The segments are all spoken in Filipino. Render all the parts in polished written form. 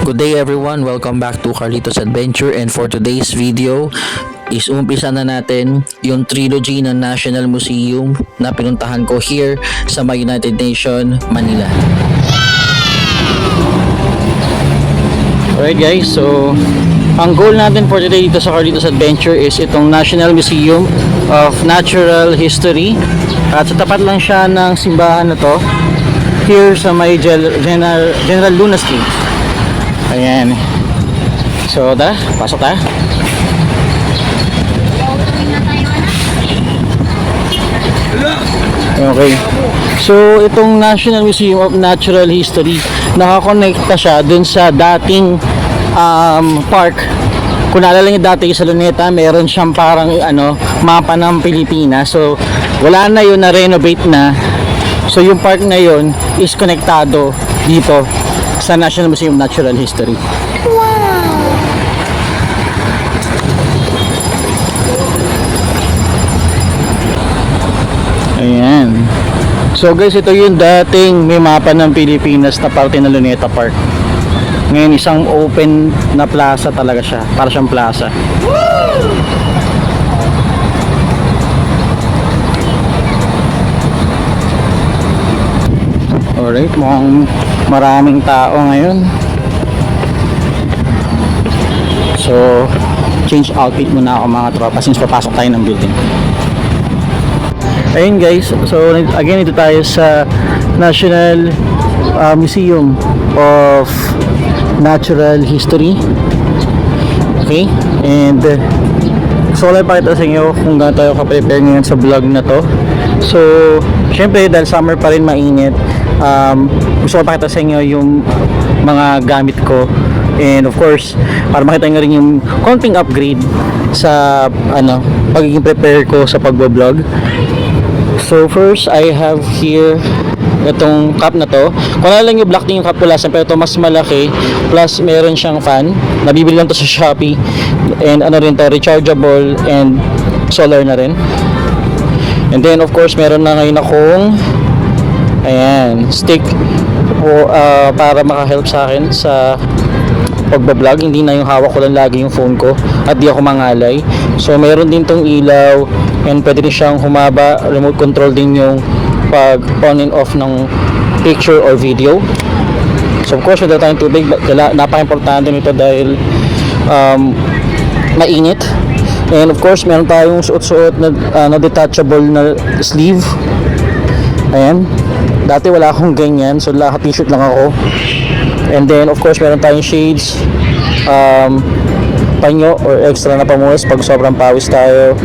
Good day everyone, welcome back to Carlitos Adventure, and for today's video is umpisa na natin yung trilogy ng National Museum na pinuntahan ko here sa may United Nations, Manila. Alright guys, so ang goal natin for today dito sa Carlitos Adventure is itong National Museum of Natural History, at sa tapat lang siya ng simbahan na to here sa may General Luna Street. Ayan. So, pasok ta. Okay. So, itong National Museum of Natural History, nakakonekta siya dun sa dating park. Kung naalala niyo dati sa Luneta, meron siyang parang mapa ng Pilipinas. So, wala na yun, na-renovate na. So, yung park na yun is konektado dito sa National Museum of Natural History. Wow! Ayan. So guys, ito yung dating may mapa ng Pilipinas na parte ng Luneta Park. Ngayon, isang open na plaza talaga siya. Para siyang plaza. Alright, mukhang maraming tao ngayon. So, change outfit muna ako mga tropa since papasok tayo ng building. Ayun guys, so again, ito tayo sa National Museum of Natural History. Okay, and so wala pakita sa inyo kung gaano tayo ka-prepare ngayon sa vlog na to. So, syempre dahil summer pa rin, mainit, gusto ko pakita sa inyo yung mga gamit ko, and of course para makita nyo rin yung konting upgrade sa pagiging prepare ko sa pagbo-vlog. So first, I have here itong cup na to. Kung lang yung black din yung cup ko last time, pero ito mas malaki, plus meron siyang fan. Nabibili lang to sa Shopee, and rin to, rechargeable and solar na rin. And then of course meron na ngayon akong stick para maka-help sa akin sa pagbablog. Hindi na yung hawak ko lang lagi yung phone ko at di ako mangalay. So meron din tong ilaw, and pwede din siyang humaba, remote control din yung pag on and off ng picture or video. So of course, wala tayong tubig, napaka-importante nito dahil mainit. And of course, meron tayong suot-suot na detachable na sleeve. Ayan. Dati wala akong ganyan, so lahat t-shirt lang ako. And then of course, meron tayong shades, panyo or extra na pamunas pag sobrang pawis tayo.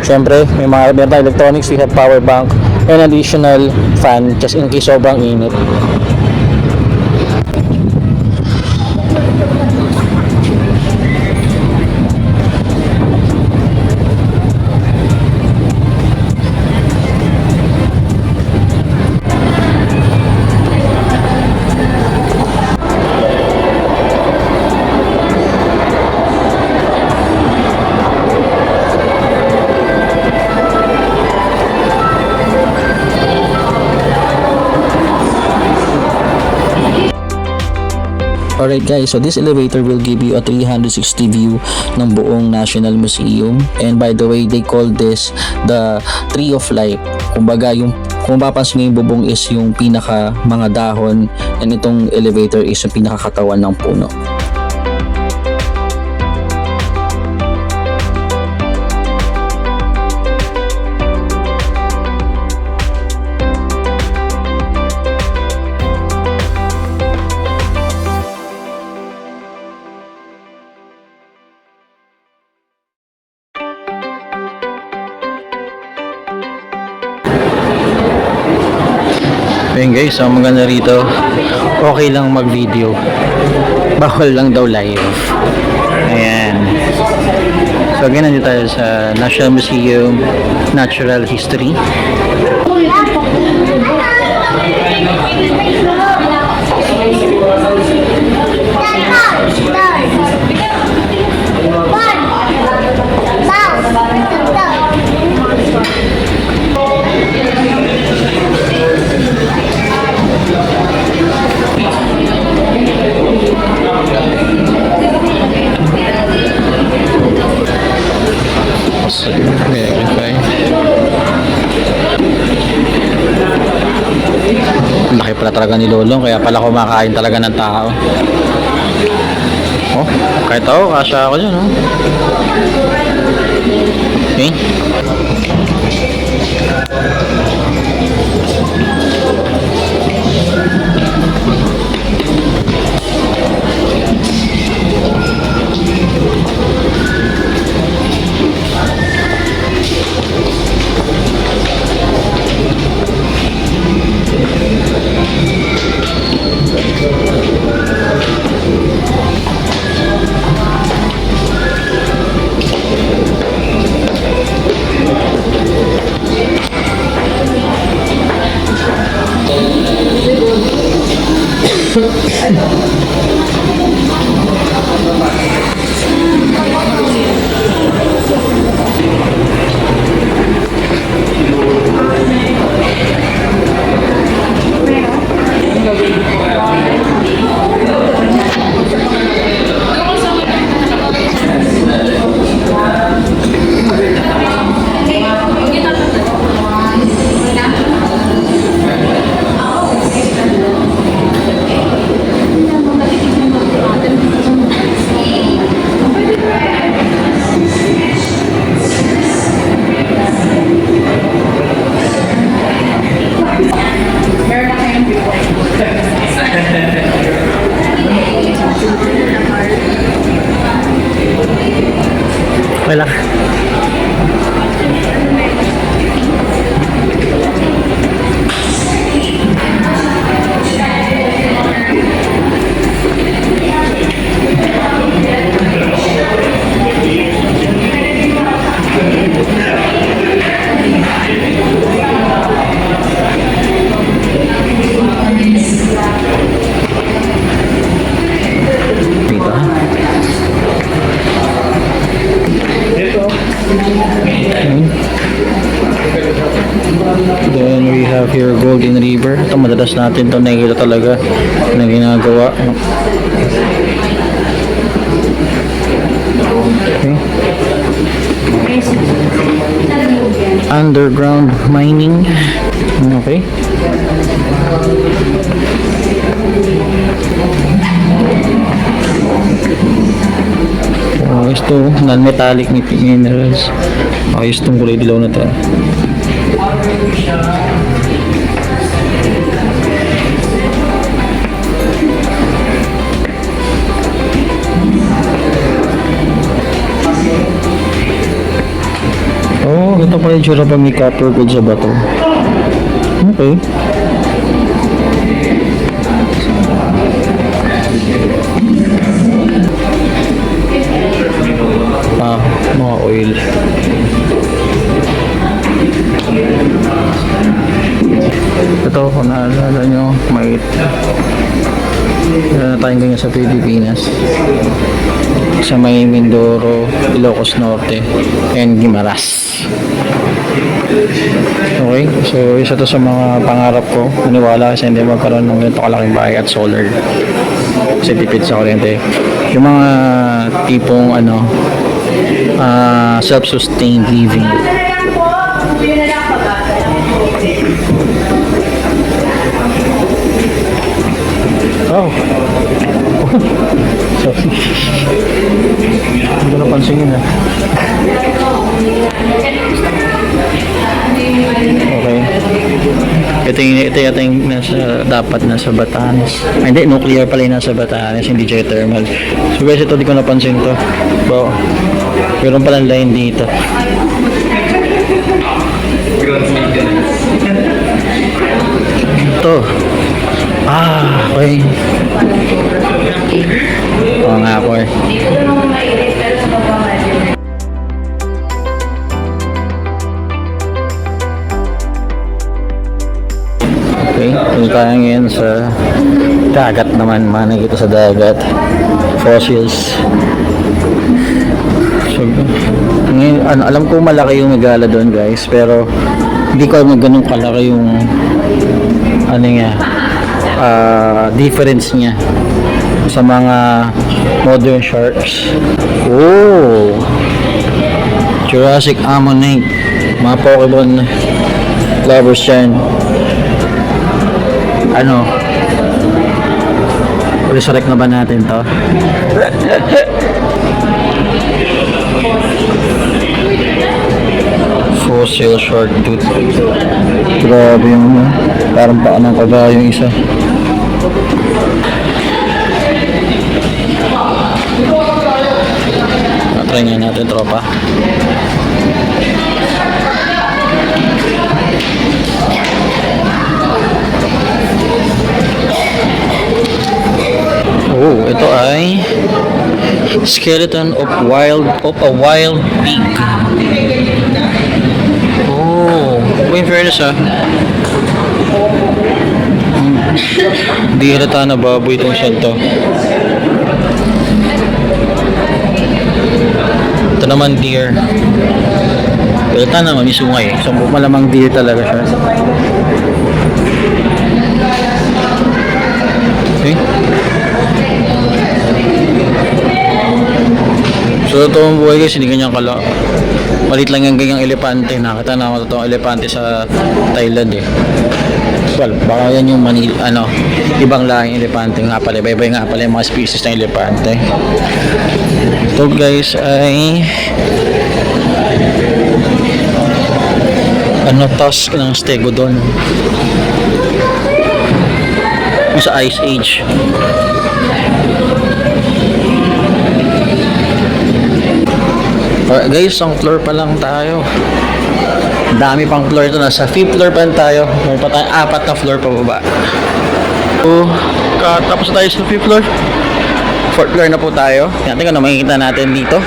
Syempre, meron tayong electronics, we have power bank and additional fan just in case sobrang init. Alright guys, so this elevator will give you a 360 view ng buong National Museum, and by the way, they call this the Tree of Life. Kumbaga, kung mapapansin nyo, yung bubong is yung pinaka mga dahon, and itong elevator is yung pinakakatawan ng puno. Ayun guys, so maganda rito, okay lang mag video, bawal lang daw live. Ayan. So again, nandito tayo sa National Museum Natural History. talaga ni Lolong, kaya pala kumakain talaga ng tao. Oh, kahit ako, kasya ako dyan, oh. Okay. Wala. Then we have here Golden River. Ito madalas natin ito nakikita talaga na ginagawa. Okay. Underground mining. Okay. Oh, ito non-metallic minerals. Ayos itong kulay dilaw na ito. Oh, ito pala yung tsura pag may copper gold sa bato. Okay. Mga oil. Ito, kung naalala nyo, may na tayong ganyan sa Pilipinas, sa may Mindoro, Ilocos Norte, and Guimaras. Okay, so isa to sa mga pangarap ko. Naniwala kasi hindi magkaroon ng ganito kalaking bahay at solar kasi tipid sa kuryente. Yung mga tipong self-sustained living. Oh. Sorry. Hindi ko napansin yun, Okay. Ito yata yung dapat nasa Batanes. Hindi, nuclear pala yung nasa Batanes, hindi geothermal. So guys, ito di ko napansin to. Wow. Meron palang line dito. Ito. Okay. Oo nga po eh. Okay, dito tayo ngayon sa dagat naman, nakikita sa dagat. Fossils. So, ngayon, alam ko malaki yung nagala doon guys, pero hindi ko alam ganun kalaki yung difference niya sa mga modern sharks. Oh, Jurassic Ammonite, mga Pokemon lovers yan. resurrect na ba natin to? Fossil shark tooth. Grabe yung parang paa ng kabayo yung isa. Try nga natin, tropa. Oh, ito ay skeleton of a wild pig. Oh, in fairness di halata na baboy itong shell to. Ito naman deer. Halata naman may sungay. So malamang deer talaga siya. Okay. So totoong buhay guys, hindi ganyan kala. Malit lang yung ganyang elepante. Nakita na ako totoong elepante sa Thailand eh. Well, baka yan yung ibang lahing elepante nga pala. Iba-iba nga pala yung mga species ng elepante. Ito guys ay tusk ng stegodon. Yung sa Ice Age. Alright guys, ang floor pa lang tayo. Dami pang floor ito. Nasa 5th floor pa tayo. May pa tayo 4 na floor pa baba. So, tapos na tayo sa 5th floor. 4th floor na po tayo. Tingnan kung ano makikita natin dito.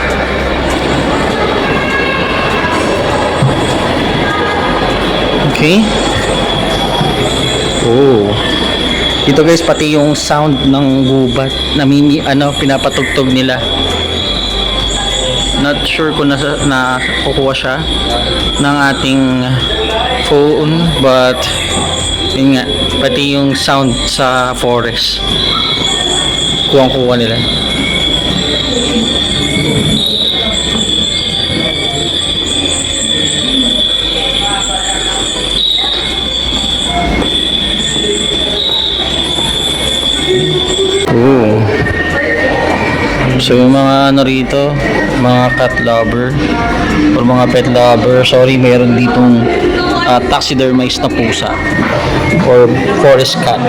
Okay. Oh. Dito guys, pati yung sound ng gubat na pinapatugtog nila. Not sure kung nakukuha siya ng ating phone, but yun nga, pati yung sound sa forest kuha nila. Oh. So yung mga rito, mga cat lover or mga pet lover, sorry, mayroon ditong taxidermized na pusa or forest cat.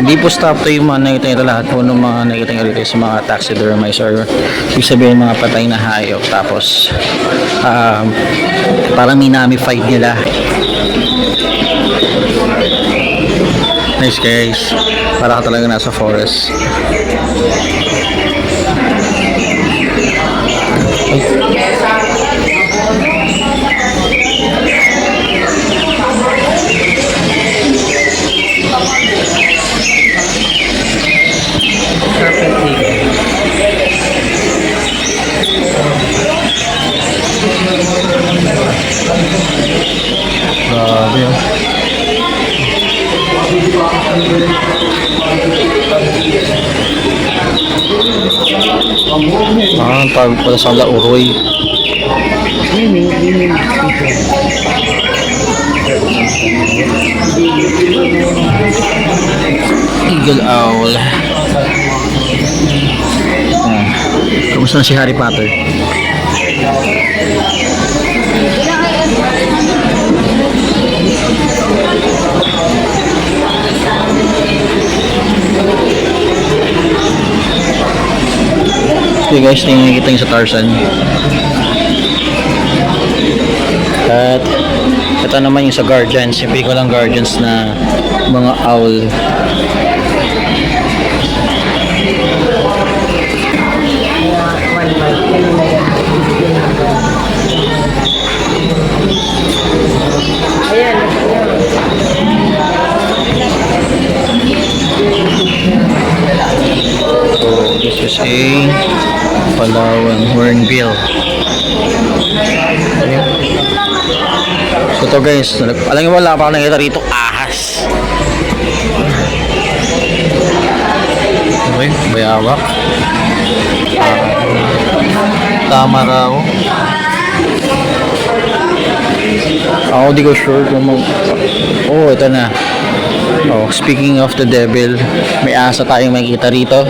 Hindi po stop to yung mga nakita nito, lahat po ng mga nakita nito sa mga taxidermized or ibig sabihin mga patay na hayop, tapos parang minamified nila. Nice guys, para ka talaga nasa forest. Ay. Grabe yun. Tawag pala sa lauroy. Eagle owl. Kamusta na si Harry Potter? Okay guys, tingnan kita yung sa Tarzan. At ito naman yung sa Guardians, yung lang Guardians na mga owl. So this is a Palawan hornbill. So to guys, alam nyo wala pa ako nakita rito, ahas. Okay, bayawak. Tama raw. Ako di ko sure kung oh, ito na. Oh, speaking of the devil, may asa tayong makikita rito.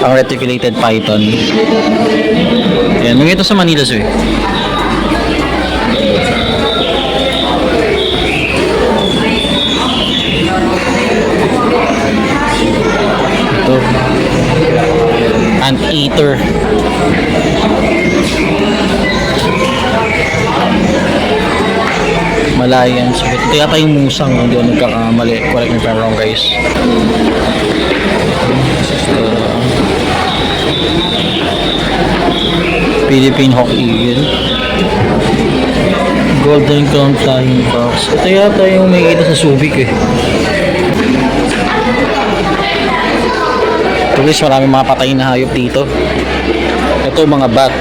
Ang reticulated python. Yan, may ito sa Manila, sir. Ito. Anteater. Malayan. So, ito yata yung musang, kung hindi ako nagkakamali. Correct me if I'm wrong, guys. Philippine Hawk Eagle. Golden Crown Flying Fox. Ito yata yung may kita sa Subic eh. Ito guys, maraming mga patay na hayop dito. Ito mga bat.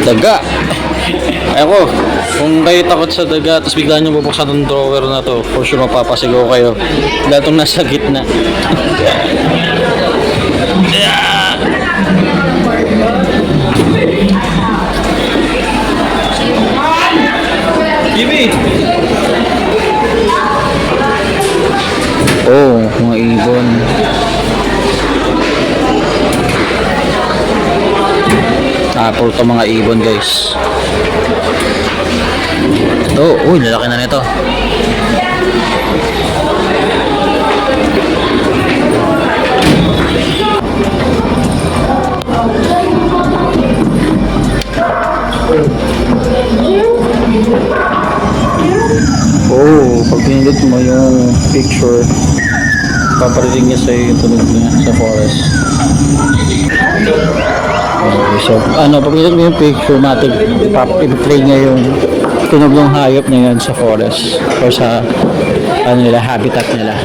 Daga. Ayoko, kung kayo takot sa daga tapos bigla nyo bubuksan ng drawer na to, for sure mapapasigaw kayo. Dahil itong nasa gitna. Jimmy! Oh, mga ibon. Apple to mga ibon, guys. Ito, uy, lalaki na nito. Oh, pag pinindot mo yung picture, paparinig niya sa'yo yung tunog niya sa forest. Okay, so, pag pinindot mo yung picture, ipi-play niya yung tunog ng hayop na yun sa forest or sa habitat nila.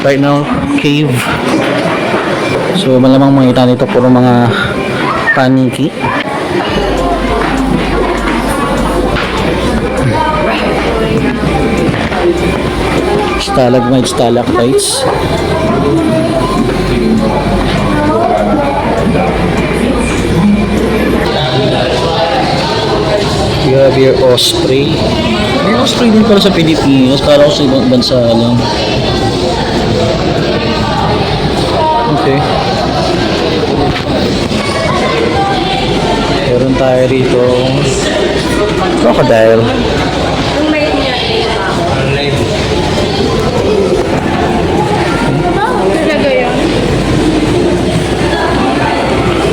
Right now, cave. So, malamang makita nito puro mga paniki. Stalagmites, stalactites. You have your osprey. May osprey din pala sa Pilipinas. Kala ko sa ibang bansa lang. Okay. Meron tayo rito crocodile.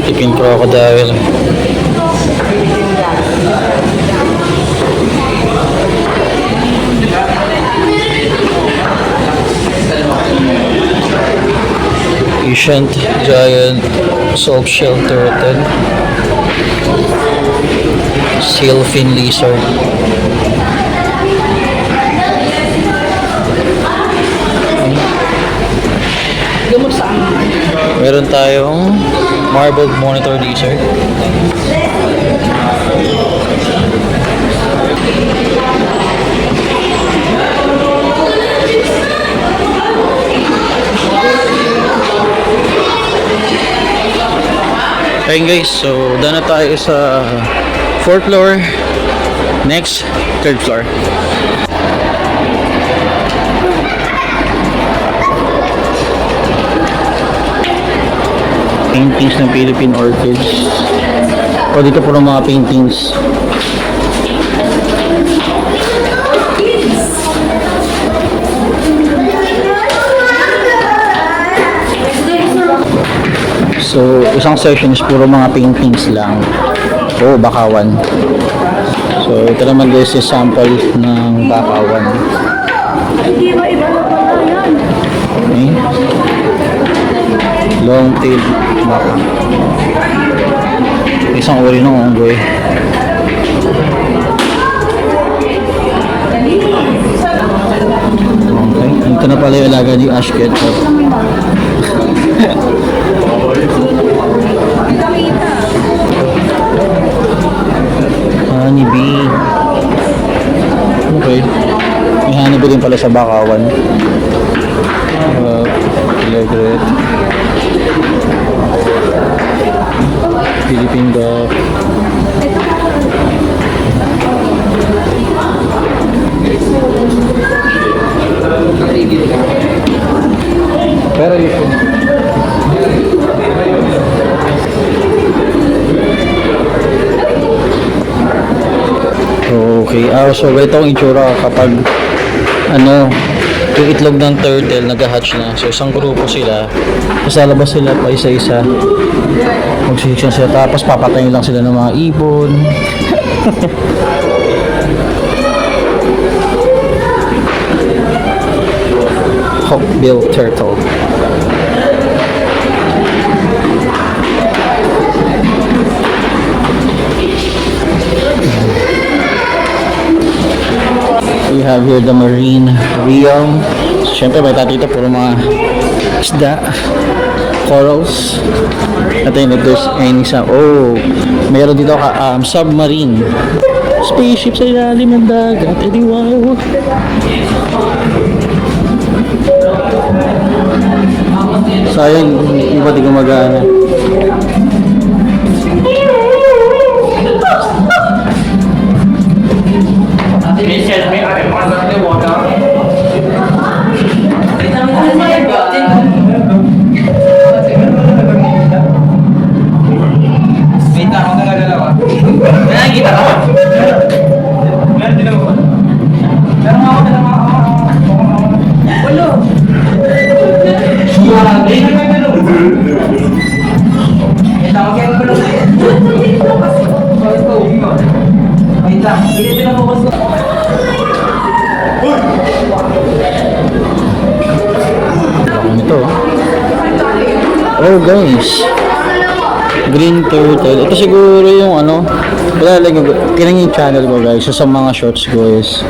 Tipin crocodile. Ancient giant soft-shell turtle, sailfin lizard, meron tayong marbled monitor lizard, ayun guys, so doon na tayo sa 4th floor. Next, 3rd floor. Paintings ng Philippine orchids. O dito po ng mga paintings. So, isang section is puro mga paintings lang. Oh, bakawan. So, ito naman guys is sample ng bakawan. Hindi ba iba na pala yan? Okay. Long-tailed baka. Isang uri ng unggoy. Okay. Ito na pala yung alaga ni Ash Ketchup. Honeybee. Okay. May honeybee din pala sa bakawan. Legret. Philippine duck. Pero yun. Okay, so ganito ang itsura kapag ano, yung itlog ng turtle nag-hatch na. So isang grupo sila, kasalabas sila pa isa-isa. Magsisiksyon sila, tapos papatayin lang sila ng mga ibon. Hawkbill turtle. We have here the marine realm. So, syempre, may dito puro mga isda, corals. At then, if there's any meron dito submarine. Spaceship sa ilalim ng dagat. Eh, di wow. Sayang, iba di gumagana. Ito. Oh guys, green turtle. Ito siguro yung kinang yung channel ko guys. So, sa mga shorts ko is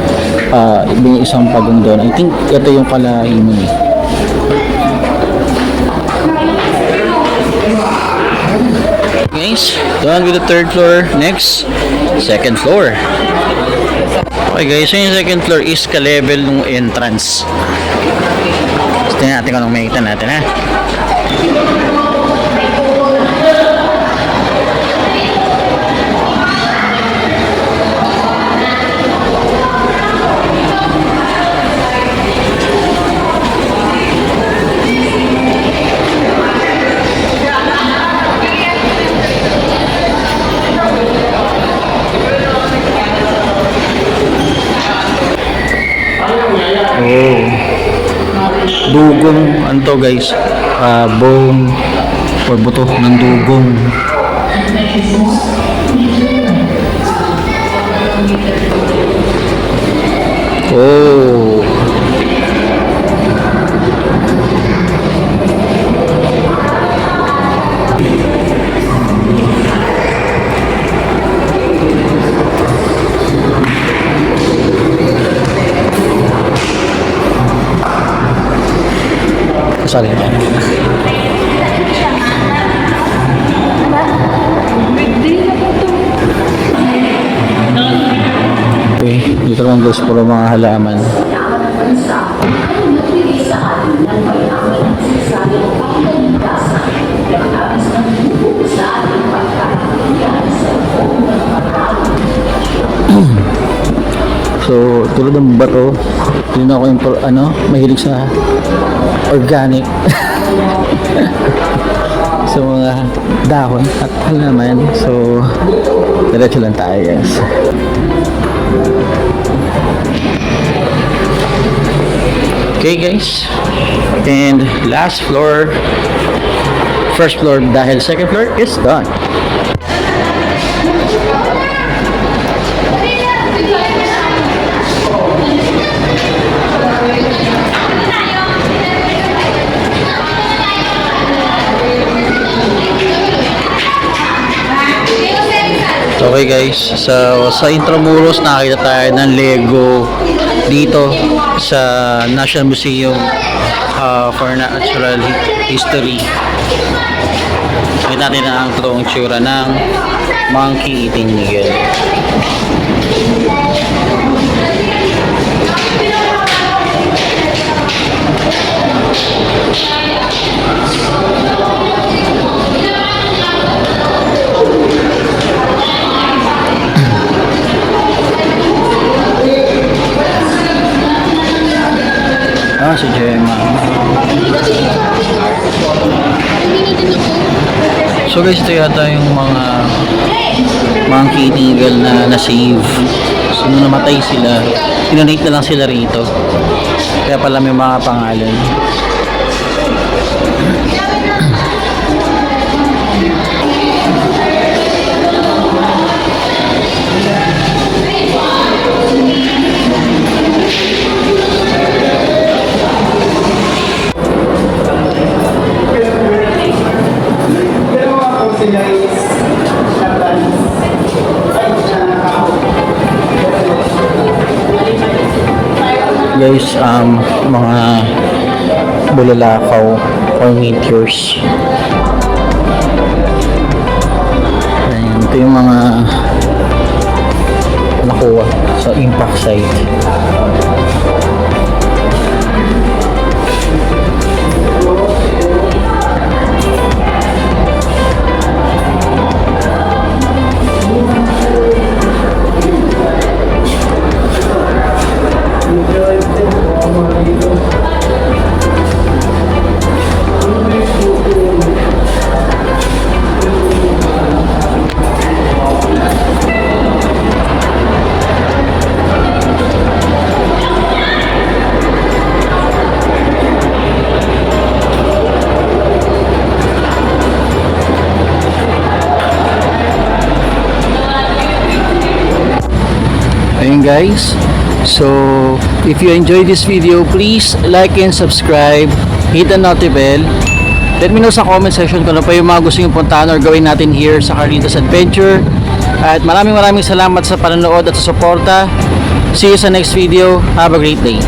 may isang pagong doon. I think ito yung kalahin mo. Guys, done with the third floor. Next, second floor. Okay guys, so yung second floor is ka-level ng entrance. So, tingnan natin kung anong makikita natin ha. Dugong, anto guys, bone or buto ng dugong. Oh, sorry. Okay, dito lang guys puro mga halaman. So, tulad ng bato, hindi na ako yung mahilig sa organic. So, mga dahon at halaman. So, diretso lang tayo guys. Okay guys, and last floor, first floor dahil second floor is done. Okay guys, so sa Intramuros nakita tayo ng Lego dito sa National Museum for Natural History. Nakita natin na ang totoong itsura ng monkey eating eagle. So guys, ito yata yung mga monkey eagle na na-save. So nung namatay sila, tinonate na lang sila rito. Kaya pala may mga pangalan. Guys, mga bulalakaw or meteors. Ayan, ito yung mga nakuha sa impact site. Ayun guys, so if you enjoyed this video, please like and subscribe, hit the notify bell. Let me know sa comment section kung ano pa yung mga gusto nyo puntahan or gawin natin here sa Carlitos Adventure. At maraming salamat sa panonood at sa suporta. See you sa next video. Have a great day.